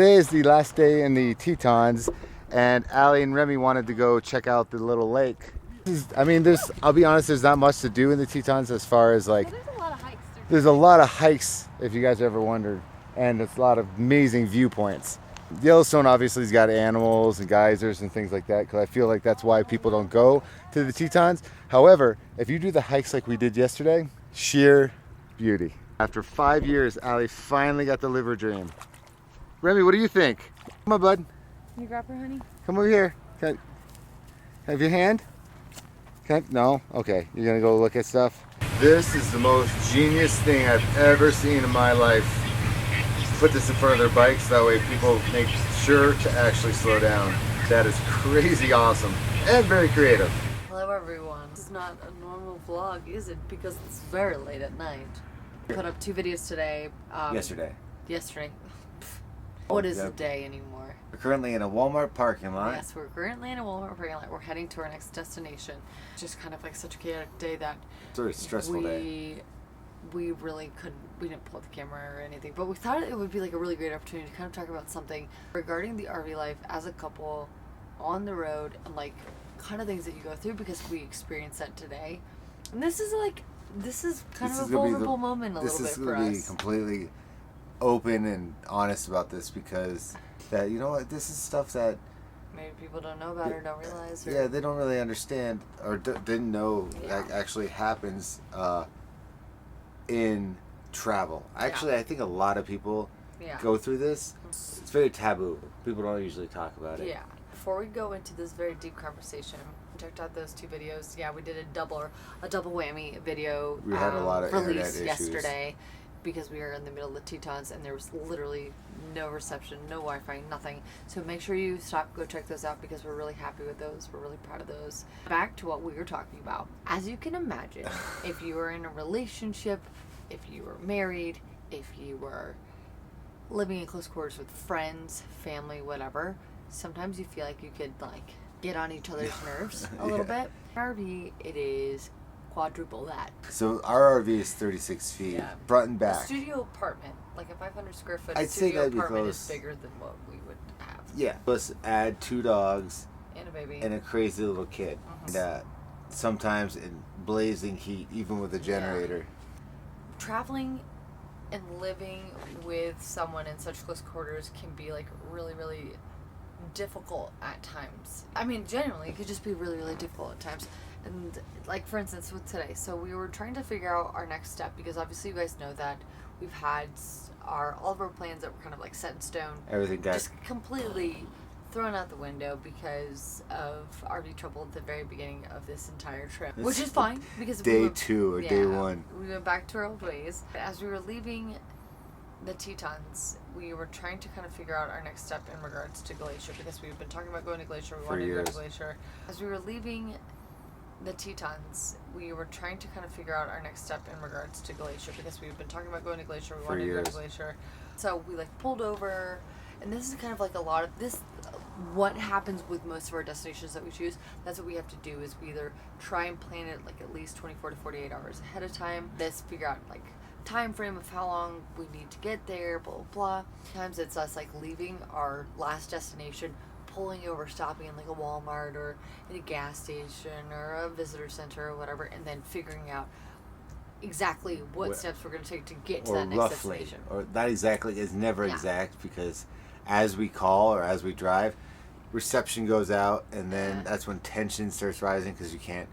Today is the last day in the Tetons, and Allie and Remy wanted to go check out the little lake. I'll be honest, there's not much to do in the Tetons as far as like, there's a lot of hikes. there's a lot of hikes if you guys ever wondered, and it's a lot of amazing viewpoints. Yellowstone obviously has got animals and geysers and things like that, because I feel like that's why people don't go to the Tetons. However, if you do the hikes like we did yesterday, sheer beauty. After 5 years, Allie finally got the liver dream. Remy, what do you think? Come on, bud. Can you grab her, honey? Come over here. Can I have your hand? No? Okay. You're going to go look at stuff? This is the most genius thing I've ever seen in my life. Put this in front of their bikes, that way people make sure to actually slow down. That is crazy awesome and very creative. Hello everyone. This is not a normal vlog, is it? Because it's very late at night. I put up 2 videos today. Yesterday. What is the day anymore? We're currently in a Walmart parking lot. Yes, we're currently in a Walmart parking lot. We're heading to our next destination. Just kind of like such a chaotic day that It's a very stressful day. We really we didn't pull out the camera or anything, but we thought it would be like a really great opportunity to kind of talk about something regarding the RV life as a couple on the road and like kind of things that you go through, because we experienced that today. And this is kind of a vulnerable moment a little bit for us. This is going to be completely open and honest about this, because that, you know what, this is stuff that maybe people don't know about or don't realize. Or, yeah, they don't really understand or didn't know that actually happens in travel. Actually, I think a lot of people go through this. It's very taboo. People don't usually talk about it. Yeah. Before we go into this very deep conversation, checked out those 2 videos. Yeah, we did a double whammy video. We had a lot of released internet issues yesterday because we were in the middle of the Tetons and there was literally no reception, no Wi-Fi, nothing. So make sure you go check those out, because we're really happy with those. We're really proud of those. Back to what we were talking about. As you can imagine, if you were in a relationship, if you were married, if you were living in close quarters with friends, family, whatever, sometimes you feel like you could like get on each other's nerves a little bit. RV, it is quadruple that. So our RV is 36 feet, front and back. A studio apartment, like a 500 square foot I'd say studio that'd be apartment close. is bigger than what we would have. Yeah. Plus add 2 dogs And a baby. and a crazy little kid. And sometimes in blazing heat, even with a generator. Traveling and living with someone in such close quarters can be like really, really difficult at times. I mean, genuinely, it could just be really, really difficult at times. And like, for instance, with today, so we were trying to figure out our next step, because obviously you guys know that we've had all of our plans that were kind of like set in stone. Everything got just completely thrown out the window because of RV trouble at the very beginning of this entire trip, which is fine, because day 2 or day 1. We went back to our old ways. As we were leaving the Tetons, we were trying to kind of figure out our next step in regards to Glacier, because we've been talking about going to Glacier. We wanted to go to Glacier. As we were leaving the Tetons, we were trying to kind of figure out our next step in regards to Glacier, because we've been talking about going to Glacier. We wanted to go to Glacier. So we like pulled over, and this is kind of like a lot of this. What happens with most of our destinations that we choose, that's what we have to do, is we either try and plan it like at least 24 to 48 hours ahead of time. Figure out like time frame of how long we need to get there, blah blah blah. Sometimes it's us like leaving our last destination, pulling over, stopping in like a Walmart or in a gas station or a visitor center or whatever, and then figuring out exactly what steps we're going to take to get to that next destination. Or not exactly, is never exact, because as we call or as we drive, reception goes out, and then that's when tension starts rising, because you can't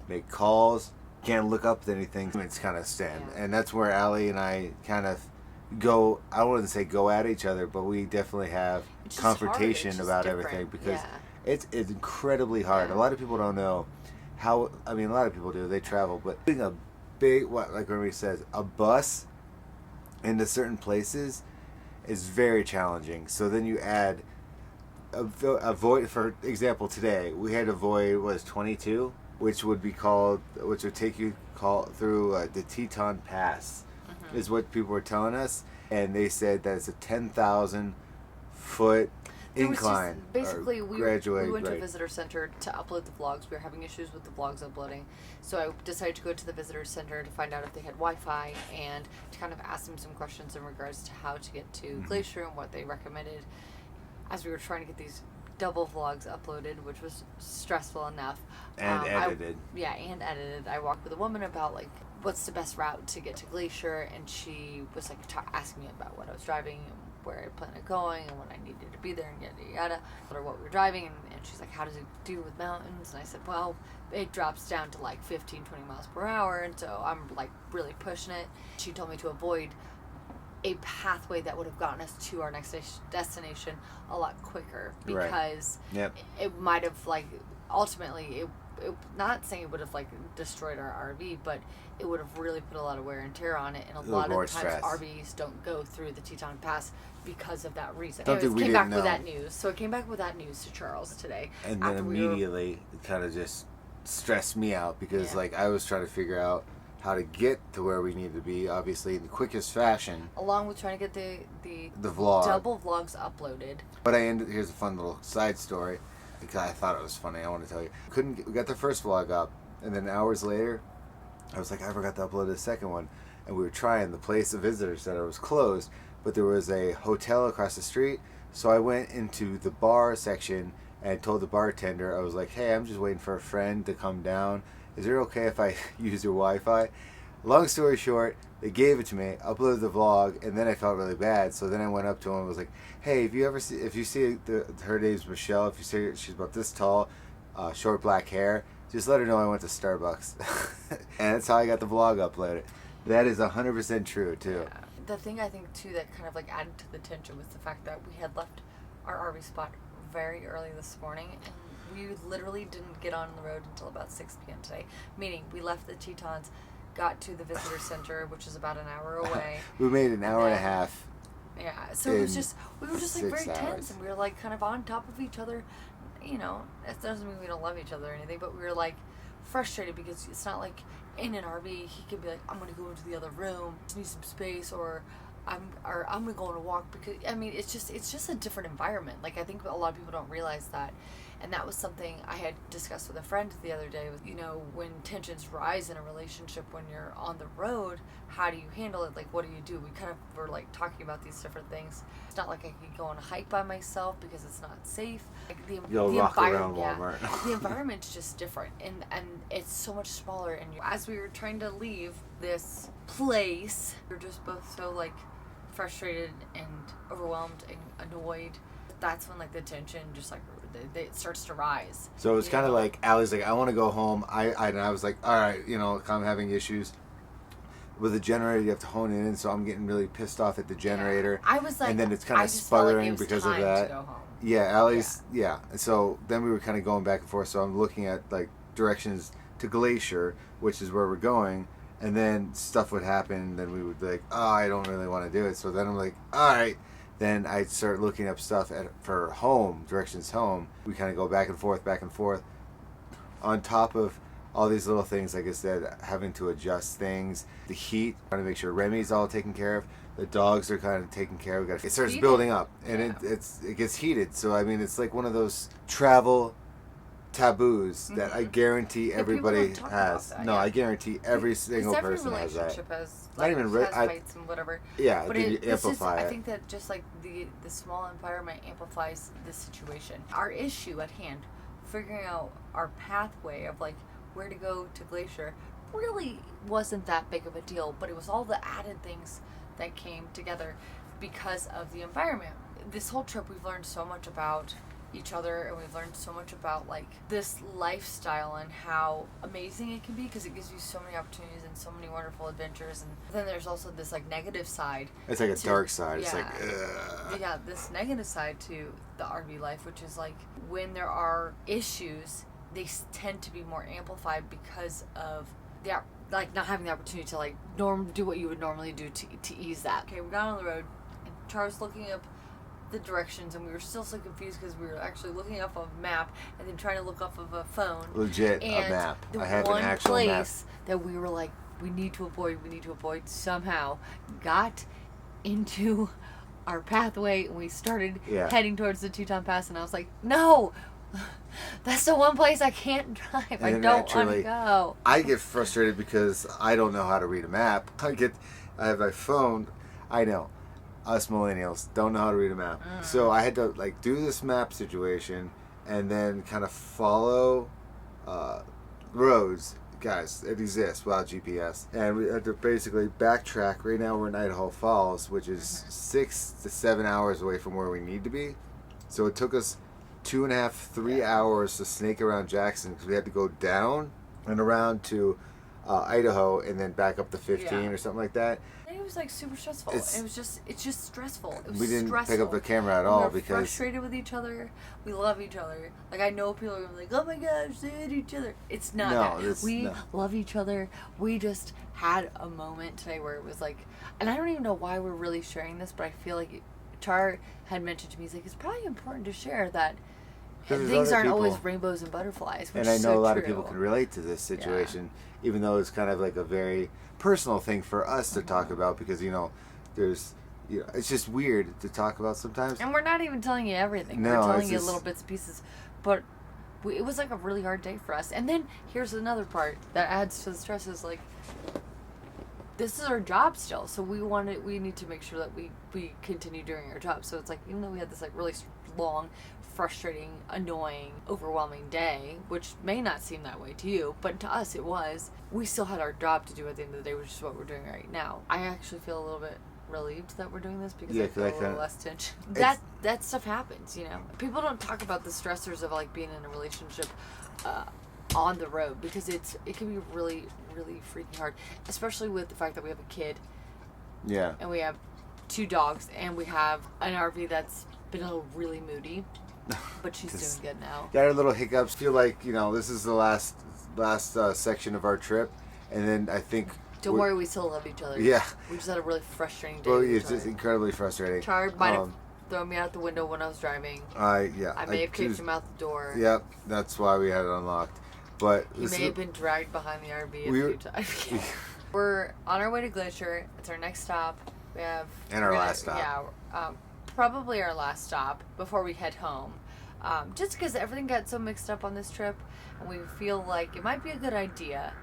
make calls, can't look up at anything. It's kind of stand, and that's where Allie and I kind of go. I wouldn't say go at each other, but we definitely have confrontation about everything, because it's incredibly hard. A lot of people don't know how. I mean, a lot of people do. They travel, but putting a big, like Remy says, a bus into certain places is very challenging. So then you add a void. For example, today we had a void was 22, which would take you through the Teton Pass, is what people were telling us, and they said that it's a 10,000 foot incline. Basically, we went to a right. visitor center to upload the vlogs. We were having issues with the vlogs uploading. So I decided to go to the visitor center to find out if they had Wi-Fi and to kind of ask them some questions in regards to how to get to Glacier and what they recommended as we were trying to get these double vlogs uploaded, which was stressful enough. And edited. And edited. I walked with a woman about, like, what's the best route to get to Glacier, and she was, like, asking me about what I was driving and where I planned on going and when I needed to be there and yada yada, or what we were driving, and she's like, how does it do with mountains? And I said, well, it drops down to like 15-20 miles per hour, and so I'm like really pushing it. She told me to avoid a pathway that would have gotten us to our next destination a lot quicker, because it might have, like, ultimately it not saying it would have, like, destroyed our RV, but it would have really put a lot of wear and tear on it, and a lot of times stress. RVs don't go through the Teton Pass because of that reason. Something we came didn't back with know. that news. So it came back with that news to Charles today. And then immediately it kind of just stressed me out, because like I was trying to figure out how to get to where we need to be, obviously in the quickest fashion. Along with trying to get the vlog. double vlogs uploaded. But here's a fun little side story, because I thought it was funny. I want to tell you. We got the first vlog up, and then hours later, I was like, I forgot to upload the second one. And we were trying. The visitor center was closed, but there was a hotel across the street. So I went into the bar section and told the bartender, I was like, hey, I'm just waiting for a friend to come down. Is it okay if I use your Wi-Fi? Long story short, they gave it to me, uploaded the vlog, and then I felt really bad. So then I went up to him and was like, hey, if you see her name's Michelle, if you see she's about this tall, short black hair, just let her know I went to Starbucks. And that's how I got the vlog uploaded. That is 100% true, too. Yeah. The thing I think, too, that kind of, like, added to the tension was the fact that we had left our RV spot very early this morning, and we literally didn't get on the road until about 6 p.m. today. Meaning, we left the Tetons, got to the visitor center, which is about an hour away. We made an hour and a half. Yeah, so we were just like very 6 hours. tense, and we were like kind of on top of each other. You know, it doesn't mean we don't love each other or anything, but we were like frustrated because it's not like in an RV he could be like, I'm gonna go into the other room, just need some space, or I'm gonna go on a walk, because I mean it's just a different environment. Like, I think a lot of people don't realize that. And that was something I had discussed with a friend the other day. You know, when tensions rise in a relationship when you're on the road, how do you handle it? Like, what do you do? We kind of were, like, talking about these different things. It's not like I could go on a hike by myself because it's not safe. Like, the walk around Walmart. The environment's just different, and it's so much smaller. And as we were trying to leave this place, we were just both so, like, frustrated and overwhelmed and annoyed. That's when, like, the tension just, like, it starts to rise. So it was kind of like, Allie's like, I want to go home. And I was like, all right, I'm having issues with the generator. You have to hone in, so I'm getting really pissed off at the generator. I was like, and then it's kind of sputtering because of that. To go home. Yeah, Allie's, And so then we were kind of going back and forth. So I'm looking at, like, directions to Glacier, which is where we're going. And then stuff would happen. Then we would be like, oh, I don't really want to do it. So then I'm like, all right. Then I'd start looking up stuff for home, directions home. We kind of go back and forth. On top of all these little things, like I said, having to adjust things. The heat, trying to make sure Remy's all taken care of. The dogs are kind of taken care of. It starts building up, and it gets heated. So, I mean, it's like one of those travel taboos that I guarantee everybody has. No, I guarantee every single person has that. Has, like, not even has fights and whatever. Yeah, but you amplify it. I think that just like the small environment amplifies the situation. Our issue at hand, figuring out our pathway of, like, where to go to Glacier, really wasn't that big of a deal. But it was all the added things that came together because of the environment. This whole trip, we've learned so much about each other, and we've learned so much about, like, this lifestyle and how amazing it can be, because it gives you so many opportunities and so many wonderful adventures. And then there's also this, like, negative side. It's like a dark side. It's like, yeah, this negative side to the RV life, which is, like, when there are issues, they tend to be more amplified because of like, not having the opportunity to, like, do what you would normally do to ease that. Okay, we got on the road, and Charles looking up the directions, and we were still so confused because we were actually looking up a map and then trying to look off of a phone. Legit, and a map. The I have one an actual place map that we were like, we need to avoid somehow got into our pathway, and we started Yeah. heading towards the Teton Pass, and I was like, no, that's the one place I can't drive. And I then don't want to naturally, go. I get frustrated because I don't know how to read a map. I have my phone. I know. Us millennials don't know how to read a map. So I had to like do this map situation and then kind of follow roads. Guys, it exists without GPS. And we had to basically backtrack. Right now we're in Idaho Falls, which is 6 to 7 hours away from where we need to be. So it took us 2.5, 3 hours to snake around Jackson because we had to go down and around to Idaho and then back up to 15 or something like that. And it was like super stressful. It's just stressful. It was We didn't stressful. pick up the camera at all We're because frustrated with each other. We love each other. Like, I know people are gonna be like, oh my gosh, they hate each other. It's not that. We love each other. We just had a moment today where it was like, and I don't even know why we're really sharing this, but I feel like Char had mentioned to me, he's like, it's probably important to share that things aren't always rainbows and butterflies. Which and I know a lot true. of people can relate to this situation, even though it's kind of like a very personal thing for us to talk about because, there's, it's just weird to talk about sometimes. And we're not even telling you everything. No, we're telling you little bits and pieces. But it was like a really hard day for us. And then here's another part that adds to the stress is like, this is our job still. So we need to make sure that we continue doing our job. So it's like, even though we had this like really long, frustrating, annoying, overwhelming day, which may not seem that way to you, but to us it was, we still had our job to do at the end of the day, which is what we're doing right now. I actually feel a little bit relieved that we're doing this because I feel a little less tension. That stuff happens, People don't talk about the stressors of like being in a relationship on the road because it can be really, really freaking hard, especially with the fact that we have a kid. Yeah. And we have 2 dogs, and we have an RV that's been a little really moody, but she's doing good now. Got our little hiccups. Feel like this is the last section of our trip, and then I think. Don't worry, we still love each other. Yeah. We just had a really frustrating day. Well, it's just incredibly frustrating. Char might have thrown me out the window when I was driving. I may have kicked him out the door. Yep, that's why we had it unlocked. But he may have been dragged behind the RV a few times. We're on our way to Glacier. It's our next stop. Our last stop. Yeah, probably our last stop before we head home. Just because everything got so mixed up on this trip, and we feel like it might be a good idea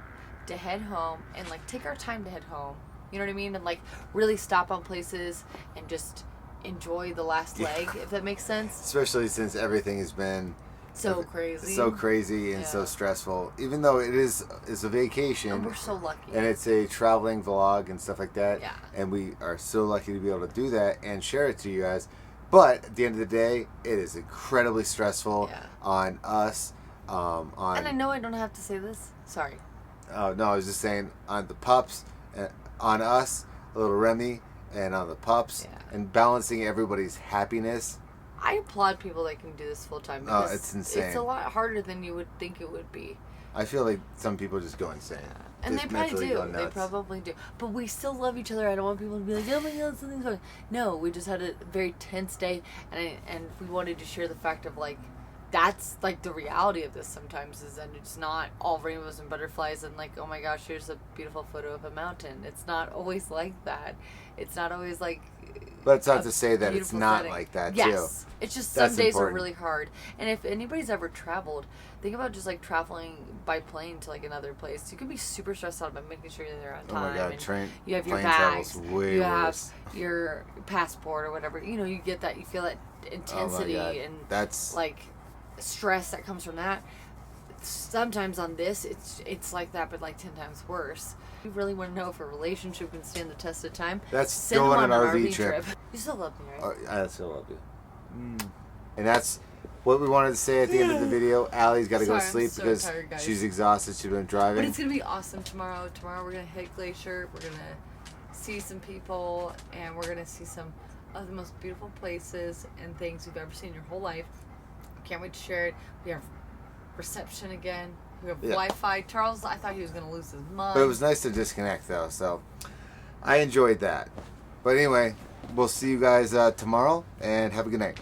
to head home and like take our time to head home. You know what I mean? And like really stop on places and just enjoy the last leg, if that makes sense. Especially since everything has been so crazy and so stressful. Even though it's a vacation, and we're so lucky, and it's a traveling vlog and stuff like that. Yeah. And we are so lucky to be able to do that and share it to you guys. But at the end of the day, it is incredibly stressful on us. And I know I don't have to say this. Sorry. Oh no, I was just saying on the pups, on us, little Remy, and on the pups, and balancing everybody's happiness. I applaud people that can do this full time. Oh, it's insane. It's a lot harder than you would think it would be. I feel like some people just go insane. Yeah. And they probably do. They probably do. But we still love each other. I don't want people to be like, oh my God, something's going on. No, we just had a very tense day, and we wanted to share the fact of like, that's like the reality of this sometimes is that it's not all rainbows and butterflies and like, oh my gosh, here's a beautiful photo of a mountain. It's not always like that. It's not always like. But it's not to say that it's not setting. Like that, too. Yes. It's just some days are really hard. And if anybody's ever traveled, think about just like traveling by plane to like another place. You can be super stressed out about making sure you're there on time. Oh my God, you have your bags. You have your passport or whatever. You get that. You feel that intensity and that's like stress that comes from that. Sometimes on this, it's like that, but like 10 times worse. You really want to know if a relationship can stand the test of time? That's go on an RV trip. You still love me, right? I still love you. And that's what we wanted to say at the end of the video. Allie's got to go to sleep because she's exhausted. She's been driving. But it's going to be awesome tomorrow. Tomorrow we're going to hit Glacier. We're going to see some people, and we're going to see some of the most beautiful places and things you've ever seen in your whole life. Can't wait to share it. We have reception again. We have Wi-Fi. Charles, I thought he was going to lose his mind. But it was nice to disconnect, though. So I enjoyed that. But anyway, we'll see you guys tomorrow, and have a good night.